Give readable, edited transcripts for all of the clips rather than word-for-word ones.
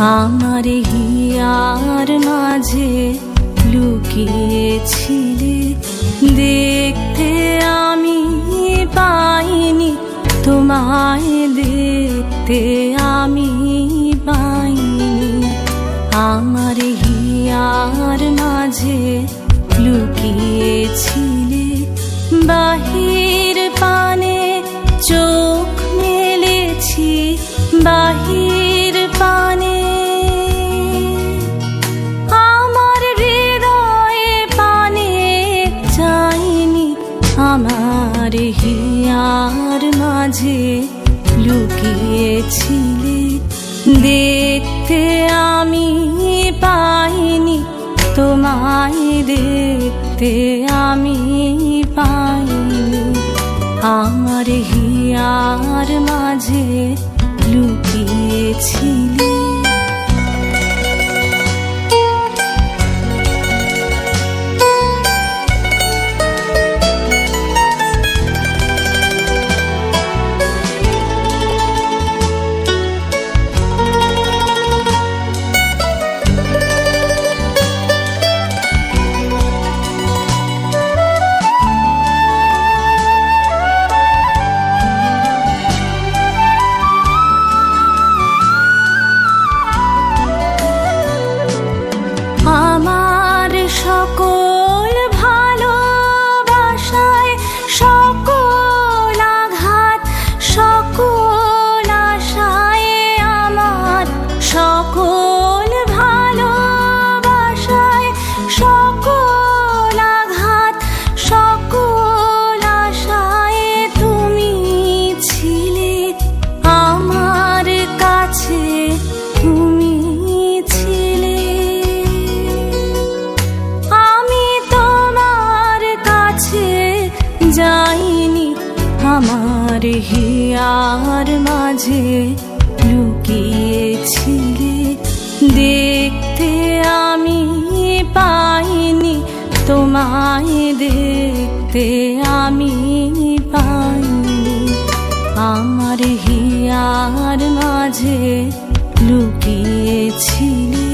আমার হিয়ার মাঝে লুকিয়েছিলে, দেখতে আমি পাইনি তোমায়, দেখতে আমি পাইনি। আমার হিয়ার মাঝে লুকিয়েছিলে, বাহির পানে চোখ মেলেছি, বাহির পানে আমার হৃদয়ে পানে চাইনি। আমার হিয়ার মাঝে লুকিয়েছিলে, দেখতে আমি পাইনি তোমায়, দেখতে আমি পাইনি। আমার হিয়ার মাঝে লুকিয়েছিলে। সকল ভালোবাসায় সকল আঘাত, সকল আশায় আমার, সকল ভালোবাসায় সকল আঘাত, সকল আশায় তুমি ছিলে আমার কাছে, তুমি ছিলে। যাইনি আমার হিয়ার মাঝে লুকিয়েছিলে, দেখতে আমি পাইনি তোমায়, দেখতে আমি পাইনি। আমার হিয়ার মাঝে লুকিয়েছিলে।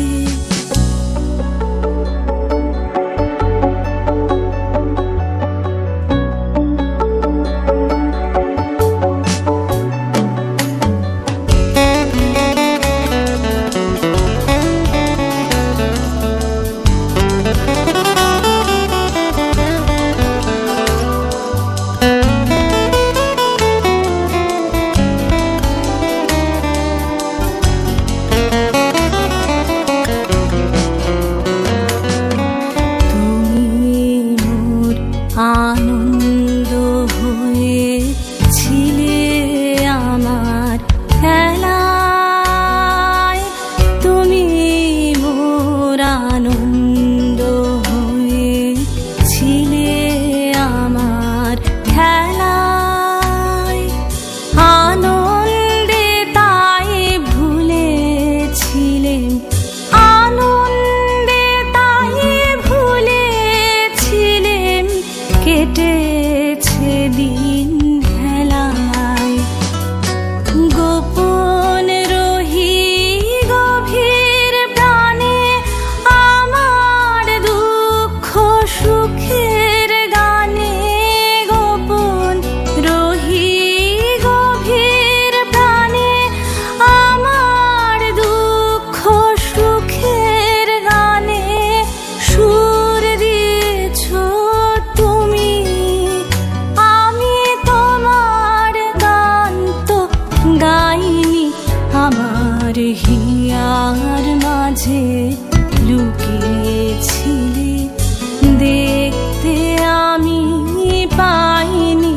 আনন্দ হয়েছিলে আমার খেলায়, তুমি মোর আনন্দ হয়েছিলে আমার খেলায়। আনন্দে তাই ভুলেছিলেন, আনন্দে তাই ভুলেছিলেন, কেটেছে দিন হেলায়। গোপন রহি গভীর প্রাণে আমার দুঃখ সুখের গানে, গোপন রহি গভীর প্রাণে আমার দুঃখ সুখের গানে সুর দিয়েছ তুমি। আমি তোমার গান তো গাইনি, আমার হিয়ার মাঝে লুকিয়েছিলে, দেখতে আমি পাইনি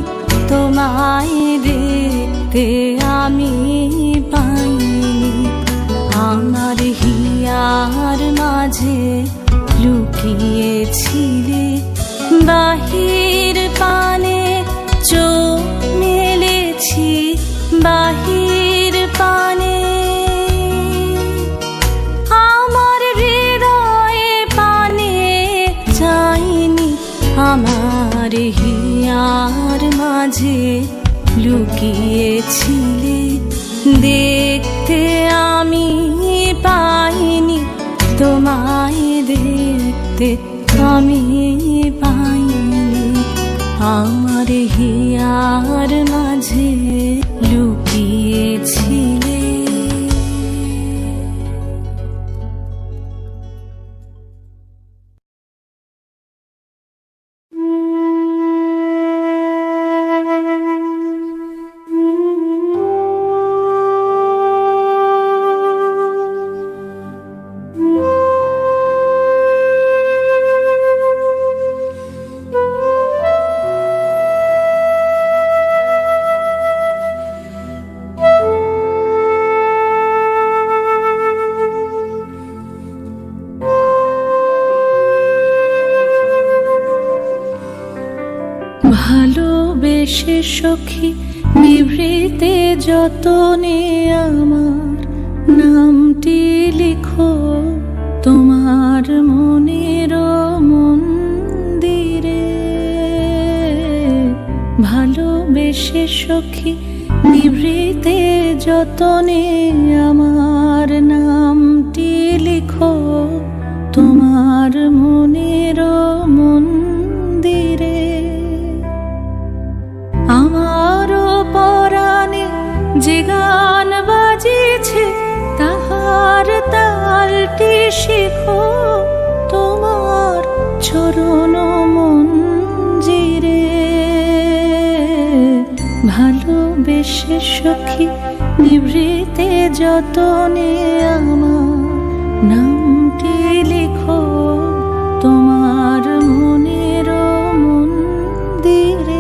তোমায়, দেখতে আমি পাইনি। আমার হিয়ার মাঝে লুকিয়েছিলে, বাহির পানে চোখ মেলেছি, বাহির পানে আমার হৃদয়ে পানে চাইনি। আমার হিয়ার মাঝে লুকিয়েছিলে, দেখতে আমি পাইনি, তোমায় দেখতে আমি পাইনি। আমার হিয়ার মাঝে লুকিয়েছিলে। ভালোবেসে সখী নিভৃতে যতনে আমার নামটি লিখো তোমার মনের মন্দিরে। ভালোবেসে সখী নিভৃতে যতনে আমার নামটি লিখো তোমার মনের মন্দিরে। আমারও পরাণে যে গান বাজিছে তাহার তালটি শেখো তোমার চরণ মঞ্জিরে। ভালোবেসে সখী নিভৃতে যতনে আমার নামটি লিখো তোমার মনের মন্দিরে।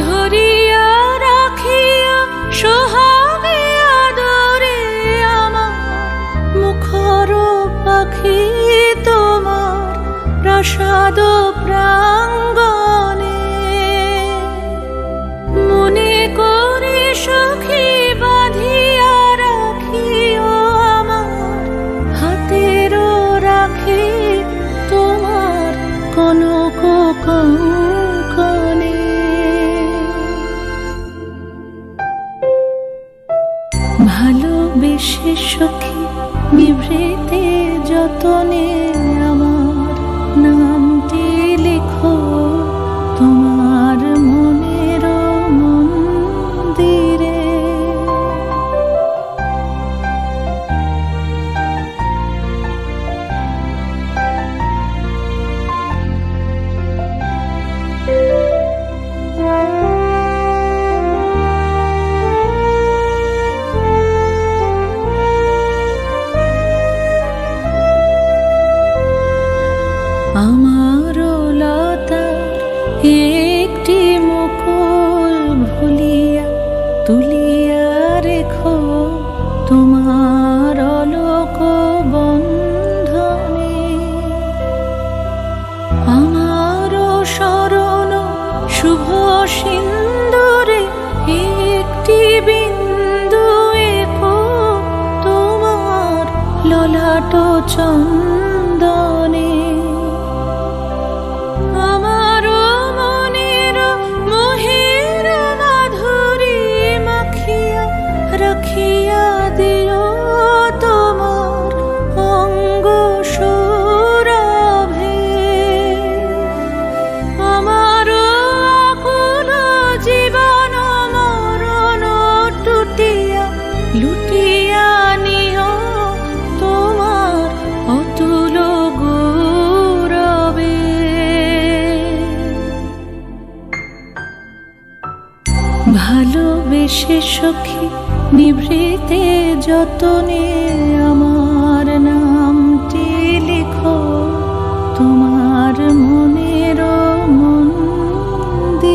ধরিয়া রাখিয়া সোহাগে আদরে আমার মুখর পাখি তোমার প্রাসাদ প্রাঙ্গণে। মনে করে সখী বাঁধিয়া রাখিও আমার হাতের রাখি তোমার কনক কঙ্কণে। ভালোবেসে সখী নিভৃতে যতনে আমার নামটি লিখো তোমার মনের মন্দিরে। আমার লতার একটি মুকুল ভুলিয়া তুলিয়া রেখো তোমার অলোক বন্ধনে। আমার শরণ শুভ সিন্দুরে একটি বিন্দু এঁকো তোমার ললাট চন্দনে। আমার মনের মোহের মাধুরী মাখিয়া রাখিয়া দিও তোমার অঙ্গ সৌরভে। আমার আকুল জীবন মরণ টুটিয়া লুটিয়া নিও তোমার অতুল গৌরবে। ভালোবেসে সখী নিভৃতে যতনে আমার নামটি লিখো তোমার মনের মন্দিরে।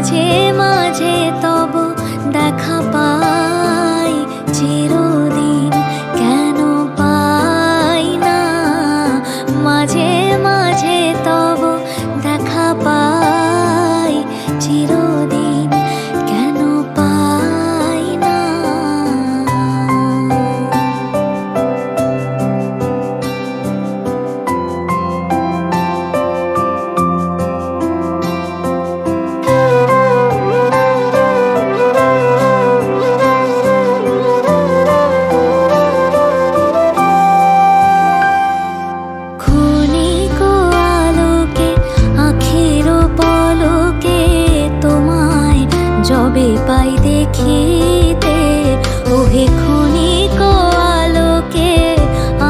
মাঝে মাঝে তব দেখা পাই, চিরদিন কেন পাই না। মাঝে মাঝে তব দেখা পাই, চিরদিন কেন পাই না। যবে পাই দেখিতে, ওহে ক্ষণিক আলোকে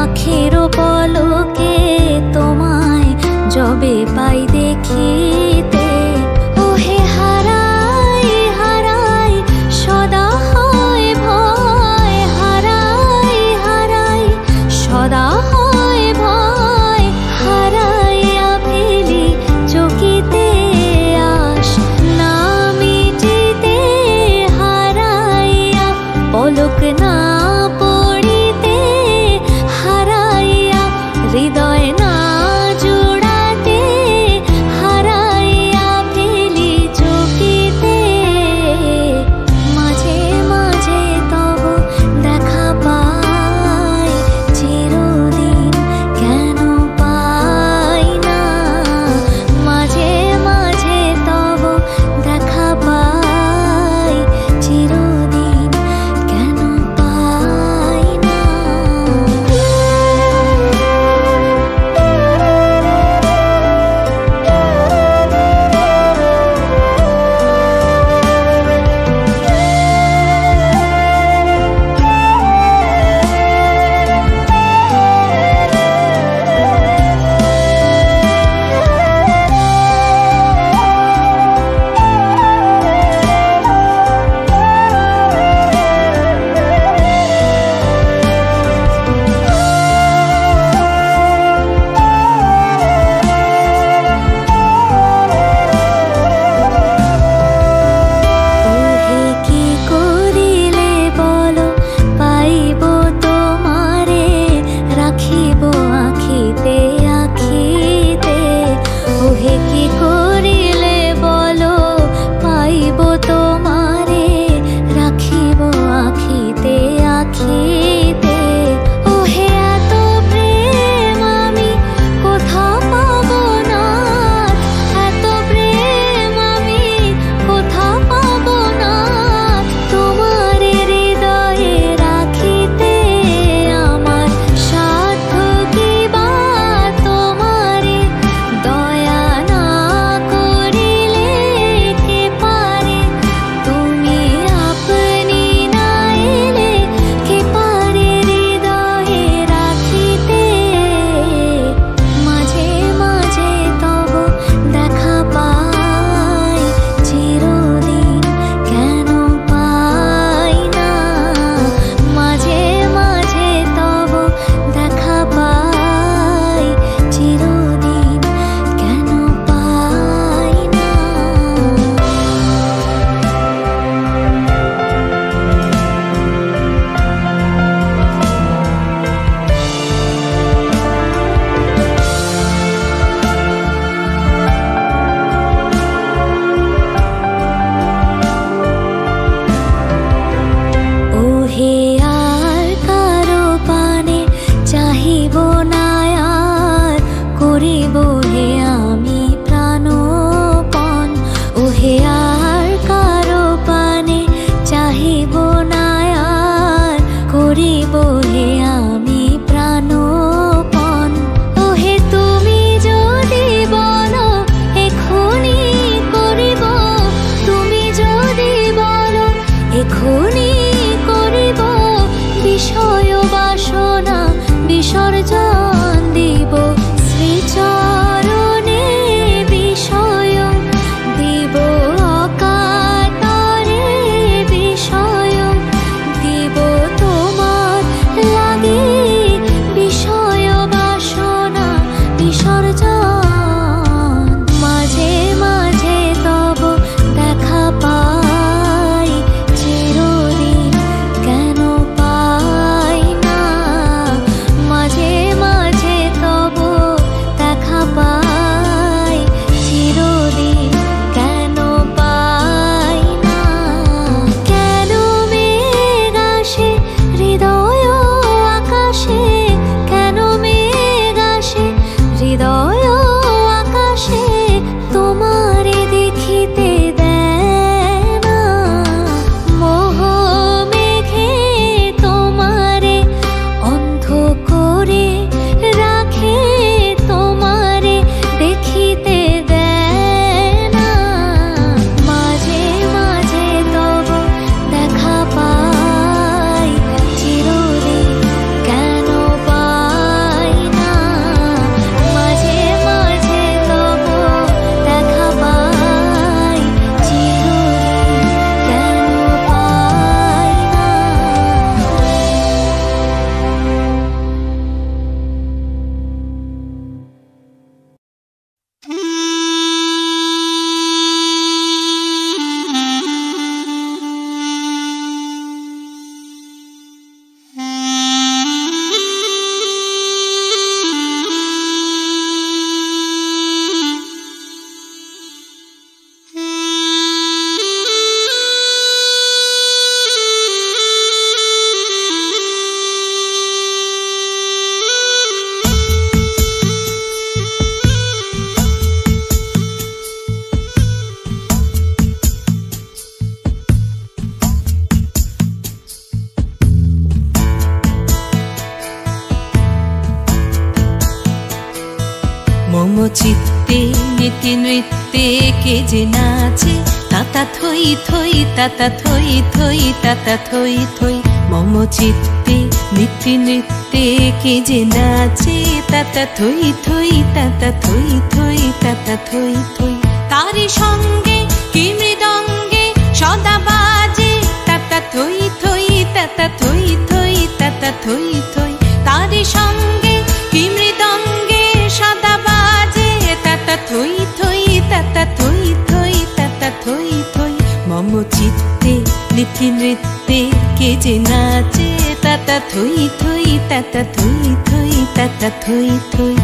আখের পলকে তোমায় যবে পাই দেখিতে। ওহে হারাই হারাই সদা হয় ভয়, হারাই হারাই সদা হয় ভয়। হারাইয়া ফেলি চকিতে আস না মিটিতে, হারাইয়া পলক না পড়িতে, হারাইয়া হৃদয় না জোড়াতে, হারাইয়া ফেলি চকিতে। মাঝে মাঝে তব দেখা পাই, চিরদিন কেন পাই না। মাঝে মাঝে তব দেখা পাই, চিরদিন কেন পাই না। কে যে নাচে তাতা থই থই তাতা থই থই তাতা থই থই মম চিত্তে নিত্যে নৃত্যে কে যে নাচে তাতা থই থই তাতা থই থই তাতা থই থই তারি সঙ্গে কি মৃদঙ্গে সদা বাজে তাতা থই থই তাতা থই থই তাতা থই থই তারি সঙ্গে কি মৃদঙ্গে সদা বাজে তাতা থই থই তাতা থই থই তাতা থই থই মম চিত্তে নিত্যে নৃত্যে কে যে নাচে তাতা থই থই তাতা থই থই তাতা থই থই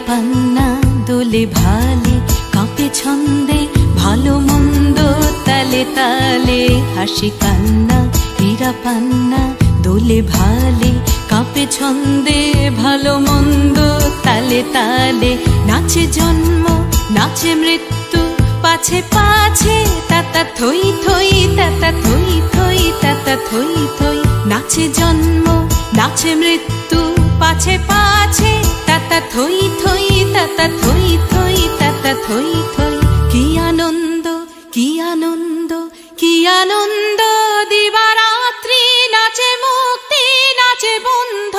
পান্না দোলে ভালে কাঁপে ছন্দে ভালো মন্দ তালে তালে হাসি কান্না হীরা পান্না দোলে ভালে কাঁপে ছন্দে ভালো মন্দ তালে তালে নাচে জন্ম নাচে মৃত্যু পাছে পাছে তাতা থই থই তাতা থই থই তাতা থই থই নাচে জন্ম নাচে মৃত্যু পাছে পাছে তাতা থই থই তাতা থই থই তাতা থই থই কি আনন্দ কি আনন্দ কি আনন্দ দিবারাত্রি নাচে মুক্তি নাচে বন্ধ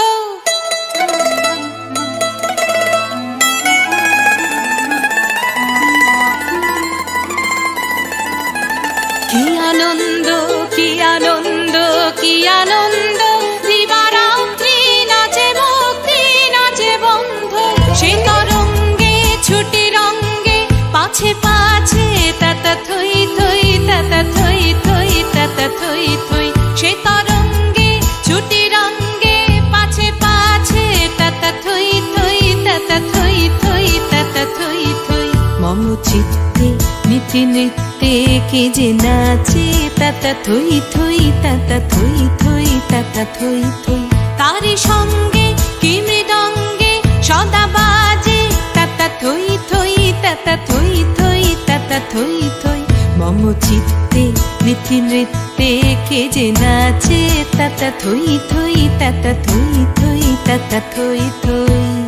কি আনন্দ কি আনন্দ কি আনন্দ দিবারাত্রি নাচে মুক্তি নাচে বন্ধ সে তরঙ্গে ছুটি রঙ্গে পাছে পাছে তাতা থই থই তাতা থই থই তাতা থই থই সে তরঙ্গে ছুটি রঙ্গে পাছে পাছে তাতা থই থই তাতা থই থই তাতা থই থই মম চিত্তে নিত্যে নৃত্যে কে যে নাচে তাতা থই থই তাতা থই থই তাতা থই থই তারি সঙ্গে কি মৃদঙ্গে সদা বাজে তাতা থই থই তাতা থই থই তাতা থই থই মম চিত্তে নিত্যে নৃত্যে কে যে নাচে তাতা থই থই তাতা থই থই তাতা থই থই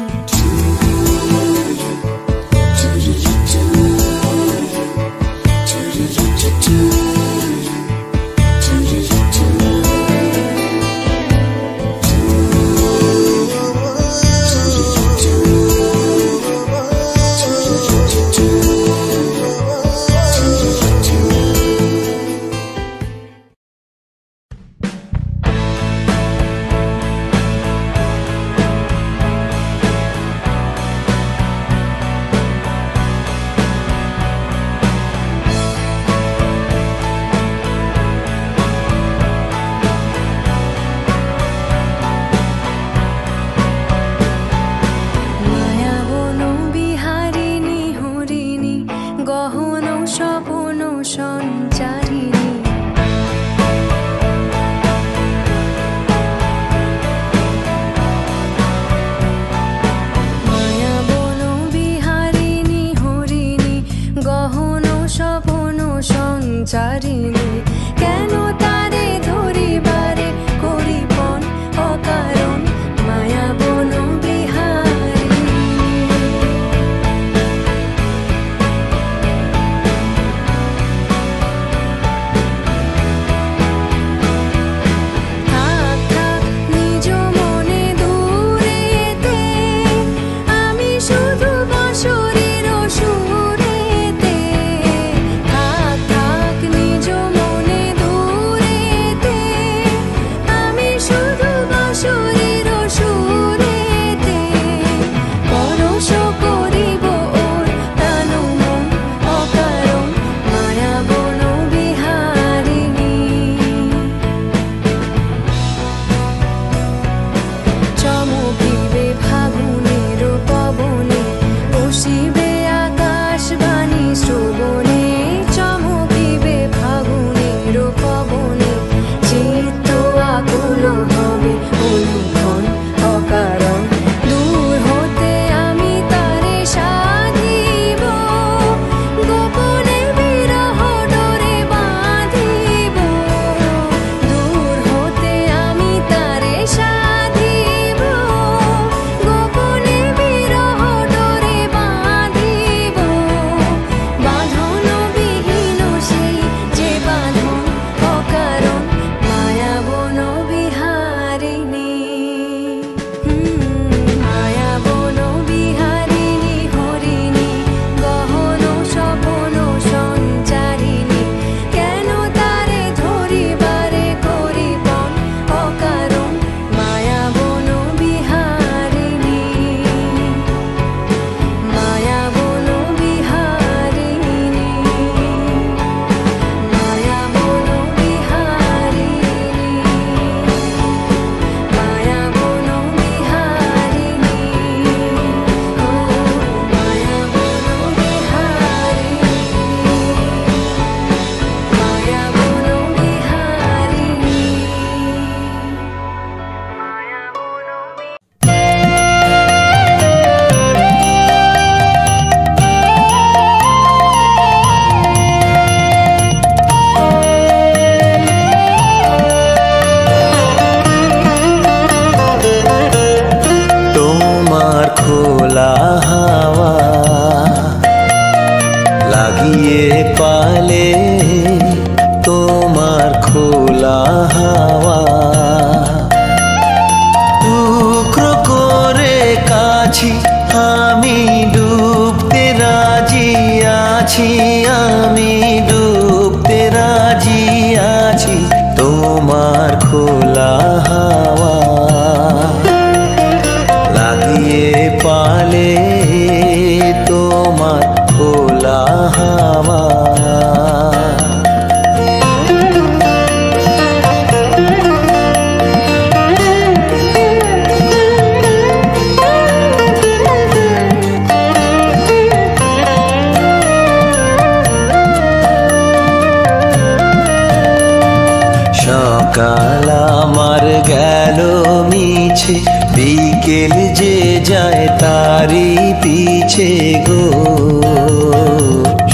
মিছে বিকেল যে যায় তারি পিছে গো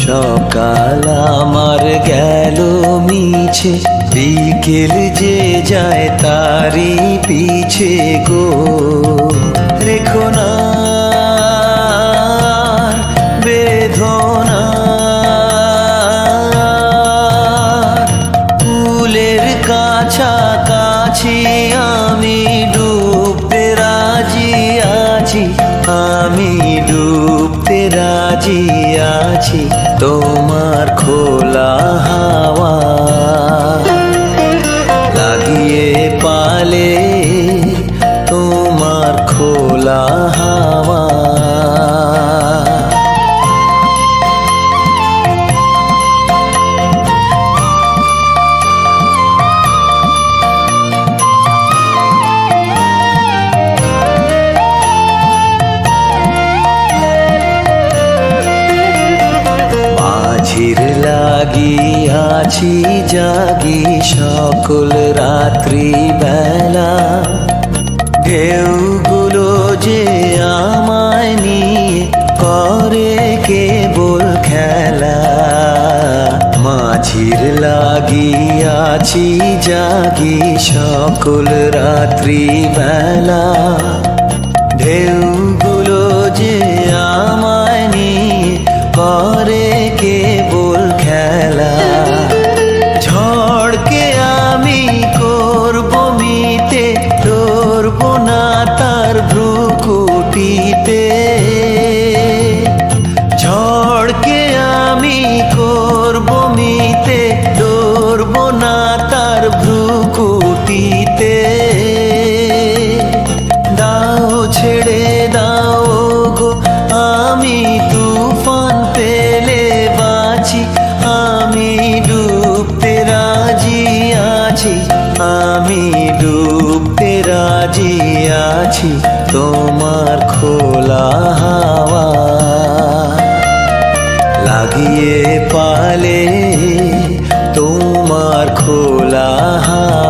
সকাল আমার গেল মিছে বিকেল যে যায় তারি পিছে গো রেখো না বেদনা ফুলের কাছাকাছি আমি ডুবতে রাজি আছি আমি ডুবতে রাজি আছি তোমার খোলা হাওয়া লাগিয়ে পালে তোমার খোলা হাওয়া মাঝির লাগিয়াছি জাগি সকল রাত্রি বেলা ঢেউগুলো যে আমায় নিয়ে করে কেবল খেলা মাঝির লাগিয়াছি জাগি সকল রাত্রি বেলা ঢেউগুলো যে আমায় নিয়ে করে কেবল খেলা ঝড়কে আমি করব মিতে ধরব না তার ভ্রুকুটিতে ঝড়কে আমি করব মিতে ধরব না তার ভ্রুকুটিতে দাও ছেড়ে দাও গো আমি তুফান পেলে বাঁচি আমি ডুবতে রাজি আছি আমি ডুবতে রাজি আছি তোমার খোলা হাওয়া লাগিয়ে পালে তোমার খোলা হাওয়া